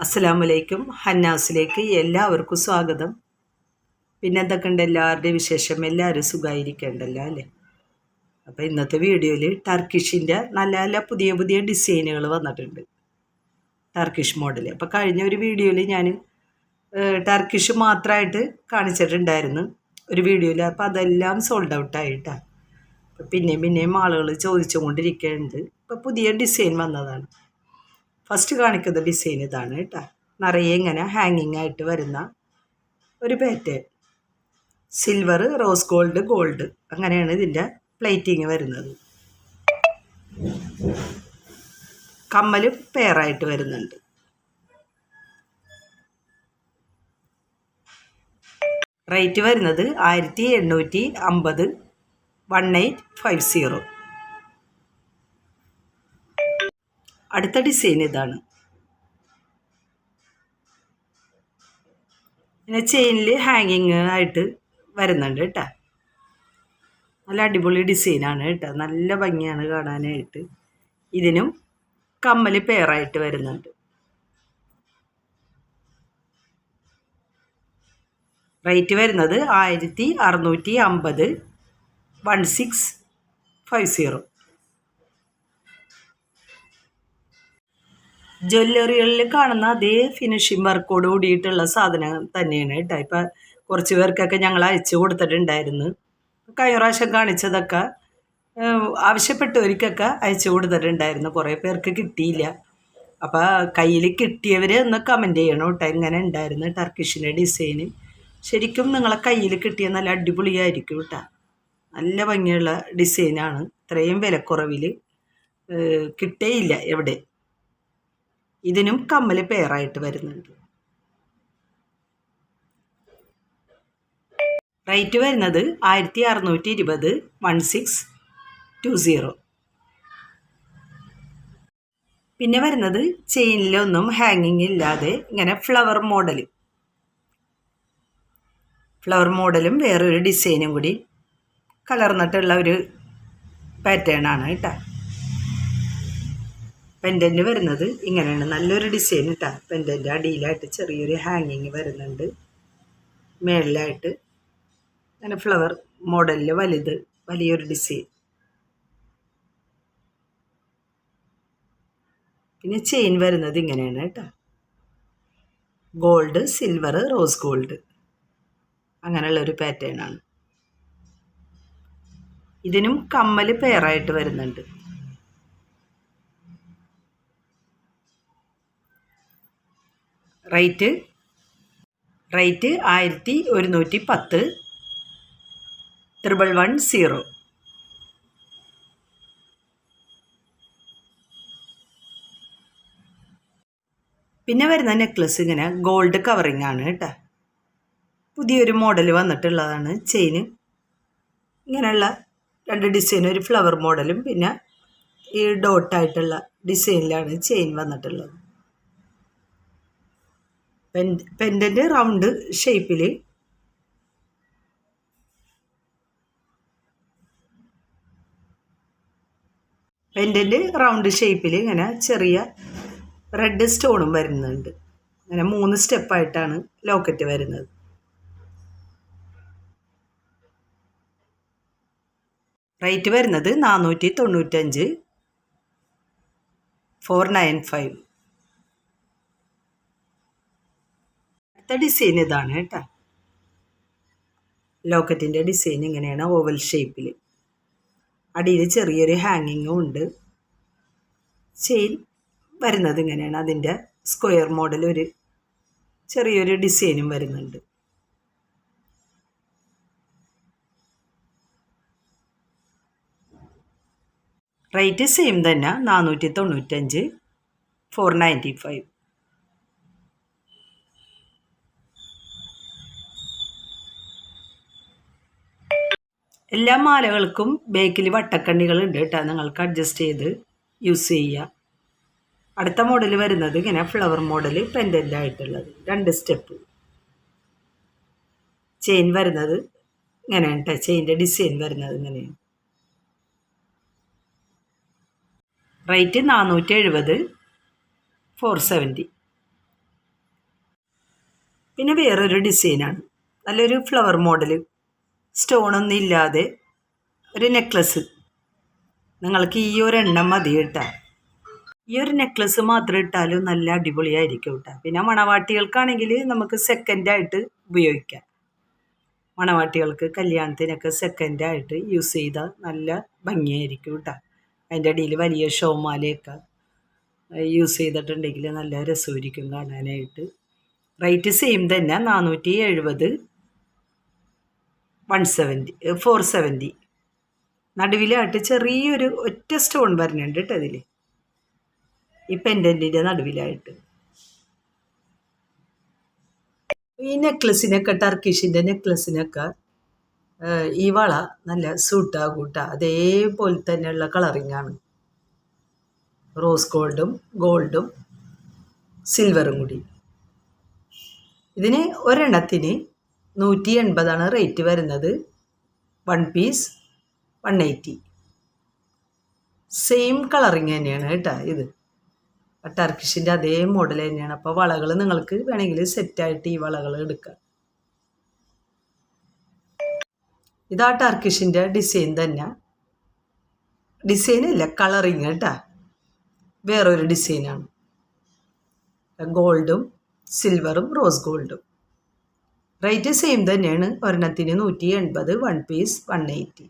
അസ്സലാമലൈക്കും. ഹന്നാസിലേക്ക് എല്ലാവർക്കും സ്വാഗതം. പിന്നെ എന്തൊക്കെയുണ്ട് എല്ലാവരുടെയും വിശേഷം? എല്ലാവരും സുഖമായിരിക്കണ്ടല്ലോ അല്ലേ? അപ്പോൾ ഇന്നത്തെ വീഡിയോയിൽ ടർക്കിഷിൻ്റെ നല്ല നല്ല പുതിയ പുതിയ ഡിസൈനുകൾ വന്നിട്ടുണ്ട്, ടർക്കിഷ് മോഡൽ. അപ്പോൾ കഴിഞ്ഞ ഒരു വീഡിയോയിൽ ഞാൻ ടർക്കിഷ് മാത്രമായിട്ട് കാണിച്ചിട്ടുണ്ടായിരുന്നു ഒരു വീഡിയോയിൽ. അപ്പോൾ അതെല്ലാം സോൾഡ് ഔട്ടായിട്ടാണ്. അപ്പോൾ പിന്നെയും ആളുകൾ ചോദിച്ചുകൊണ്ടിരിക്കുന്നുണ്ട്. ഇപ്പോൾ പുതിയ ഡിസൈൻ വന്നതാണ്. ഫസ്റ്റ് കാണിക്കുന്ന ഡിസൈൻ ഇതാണ് കേട്ടോ. നിറയെ ഇങ്ങനെ ഹാങ്ങിങ് ആയിട്ട് വരുന്ന ഒരു pattern. Silver, rose gold, gold അങ്ങനെയാണ് ഇതിൻ്റെ പ്ലേറ്റിങ് വരുന്നത്. കമ്മൽ പെയറായിട്ട് വരുന്നുണ്ട്. റേറ്റ് വരുന്നത് 1850, 1850. അടുത്ത ഡിസൈൻ ഇതാണ്. പിന്നെ ചെയിനിൽ ഹാങ്ങിങ് ആയിട്ട് വരുന്നുണ്ട് കേട്ടോ. നല്ല അടിപൊളി ഡിസൈനാണ് കേട്ടോ. നല്ല ഭംഗിയാണ് കാണാനായിട്ട്. ഇതിനും കമ്മൽ പെയറായിട്ട് വരുന്നുണ്ട്. റേറ്റ് വരുന്നത് 1650, 1650. ജ്വല്ലറികളിൽ കാണുന്ന അതേ ഫിനിഷിംഗ് വർക്കോട് കൂടിയിട്ടുള്ള സാധനം തന്നെയാണ് കേട്ടോ. ഇപ്പം കുറച്ച് പേർക്കൊക്കെ ഞങ്ങൾ അയച്ചു കൊടുത്തിട്ടുണ്ടായിരുന്നു. കഴിഞ്ഞ പ്രാവശ്യം കാണിച്ചതൊക്കെ ആവശ്യപ്പെട്ടവർക്കൊക്കെ അയച്ചു കൊടുത്തിട്ടുണ്ടായിരുന്നു. കുറേ പേർക്ക് കിട്ടിയില്ല. അപ്പോൾ കയ്യിൽ കിട്ടിയവർ ഒന്ന് കമൻറ്റ് ചെയ്യണം കേട്ടോ. എങ്ങനെ ഉണ്ടായിരുന്നു ടർക്കിഷിൻ്റെ ഡിസൈന്? ശരിക്കും നിങ്ങളെ കയ്യിൽ കിട്ടിയ നല്ല അടിപൊളിയായിരിക്കും കേട്ടോ. നല്ല ഭംഗിയുള്ള ഡിസൈനാണ്. ഇത്രയും വിലക്കുറവിൽ കിട്ടേയില്ല എവിടെ. ഇതിനും കമ്മൽ പെയറായിട്ട് വരുന്നുണ്ട്. റേറ്റ് വരുന്നത് 1620, 1620. പിന്നെ വരുന്നത് ചെയിനിലൊന്നും ഹാങ്ങിങ് ഇല്ലാതെ ഇങ്ങനെ ഫ്ലവർ മോഡലും വേറൊരു ഡിസൈനും കൂടി കലർന്നിട്ടുള്ള ഒരു പാറ്റേൺ ആണ് കേട്ടോ. പെൻഡൻറ്റ് വരുന്നത് ഇങ്ങനെയാണ്. നല്ലൊരു ഡിസൈൻ കേട്ടോ. പെൻഡൻറ്റ് അടിയിലായിട്ട് ചെറിയൊരു ഹാങ്ങിങ് വരുന്നുണ്ട്. മേളിലായിട്ട് അങ്ങനെ ഫ്ലവർ മോഡലിൽ വലിയൊരു ഡിസൈൻ. പിന്നെ ചെയിൻ വരുന്നത് ഇങ്ങനെയാണ് കേട്ടോ. ഗോൾഡ്, സിൽവർ, റോസ് ഗോൾഡ് അങ്ങനെയുള്ളൊരു പാറ്റേൺ ആണ്. ഇതിനും കമ്മൽ പെയറായിട്ട് വരുന്നുണ്ട്. റേറ്റ് 1110, 1110. പിന്നെ വരുന്ന നെക്ലസ് ഇങ്ങനെ ഗോൾഡ് കവറിങ് ആണ് കേട്ടോ. പുതിയൊരു മോഡൽ വന്നിട്ടുള്ളതാണ്. ചെയിന് ഇങ്ങനെയുള്ള രണ്ട് ഡിസൈൻ, ഒരു ഫ്ലവർ മോഡലും പിന്നെ ഈ ഡോട്ടായിട്ടുള്ള ഡിസൈനിലാണ് ചെയിൻ വന്നിട്ടുള്ളത്. പെൻഡൻറ്റ് റൗണ്ട് ഷേപ്പിൽ ഇങ്ങനെ ചെറിയ റെഡ് സ്റ്റോണും വരുന്നുണ്ട്. അങ്ങനെ 3 സ്റ്റെപ്പായിട്ടാണ് ലോക്കറ്റ് വരുന്നത്. റേറ്റ് വരുന്നത് 495, 495. അടുത്ത ഡിസൈൻ ഇതാണ് കേട്ടോ. ലോക്കറ്റിൻ്റെ ഡിസൈൻ ഇങ്ങനെയാണ് ഓവൽ ഷേപ്പിൽ. അടിയിൽ ചെറിയൊരു ഹാങ്ങിങ്ങും ഉണ്ട്. ചെയിൻ വരുന്നത് ഇങ്ങനെയാണ്. അതിൻ്റെ സ്ക്വയർ മോഡൽ ഒരു ചെറിയൊരു ഡിസൈനും വരുന്നുണ്ട്. റേറ്റ് സെയിം തന്നെ, 495, 495. എല്ലാ മാലകൾക്കും ബേക്കിൽ വട്ടക്കണ്ണികളുണ്ട് കേട്ടോ. നിങ്ങൾക്ക് അഡ്ജസ്റ്റ് ചെയ്ത് യൂസ് ചെയ്യുക. അടുത്ത മോഡൽ വരുന്നത് ഇങ്ങനെ ഫ്ലവർ മോഡൽ പെൻഡൻ്റ് ആയിട്ടുള്ളത് 2 സ്റ്റെപ്പ്. ചെയിൻ വരുന്നത് ഇങ്ങനെയാണ് കേട്ടോ. ചെയിൻ്റെ ഡിസൈൻ വരുന്നത് ഇങ്ങനെയാണ്. റേറ്റ് 470, 470. പിന്നെ വേറൊരു ഡിസൈനാണ്, നല്ലൊരു ഫ്ലവർ മോഡൽ, സ്റ്റോണൊന്നും ഇല്ലാതെ ഒരു നെക്ലസ്. നിങ്ങൾക്ക് ഈ ഒരു എണ്ണം മതി കേട്ടോ. ഈ ഒരു നെക്ലസ് മാത്രം ഇട്ടാലും നല്ല അടിപൊളിയായിരിക്കും കേട്ടോ. പിന്നെ മണവാട്ടികൾക്കാണെങ്കിൽ നമുക്ക് സെക്കൻഡായിട്ട് ഉപയോഗിക്കാം. മണവാട്ടികൾക്ക് കല്യാണത്തിനൊക്കെ സെക്കൻഡായിട്ട് യൂസ് ചെയ്താൽ നല്ല ഭംഗിയായിരിക്കും കേട്ടോ. അതിൻ്റെ ഇടയിൽ വലിയ ഷോമാലയൊക്കെ യൂസ് ചെയ്തിട്ടുണ്ടെങ്കിൽ നല്ല രസമായിരിക്കും കാണാനായിട്ട്. റേറ്റ് സെയിം തന്നെ, 470, 170, 470. നടുവിലായിട്ട് ചെറിയൊരു ഒറ്റ സ്റ്റോൺ വരുന്നുണ്ട് കേട്ടോ അതിൽ, ഈ പെൻഡൻറ്റിൻ്റെ നടുവിലായിട്ട്. ഈ നെക്ലസിനൊക്കെ, ടർക്കിഷിൻ്റെ നെക്ലസിനൊക്കെ ഈ വള നല്ല സൂട്ടാകും കേട്ടോ. അതേപോലെ തന്നെയുള്ള കളറിങ്ങാണ്, റോസ് ഗോൾഡും സിൽവറും കൂടി. ഇതിന് ഒരെണ്ണത്തിന് 180 റേറ്റ് വരുന്നത്. 1 പീസ് 180. സെയിം കളറിങ് തന്നെയാണ് കേട്ടോ ഇത്, ടർക്കിഷിൻ്റെ അതേ മോഡൽ തന്നെയാണ്. അപ്പോൾ വളകൾ നിങ്ങൾക്ക് വേണമെങ്കിൽ സെറ്റായിട്ട് ഈ വളകൾ എടുക്കാം. ഇതാ ടർക്കിഷിൻ്റെ ഡിസൈൻ തന്നെ, ഡിസൈനല്ല കളറിങ് കേട്ടോ, വേറൊരു ഡിസൈനാണ്. ഗോൾഡും സിൽവറും റോസ് ഗോൾഡും. റേറ്റ് സെയിം തന്നെയാണ്, ഒരെണ്ണത്തിന് 180, 1 പീസ് 180.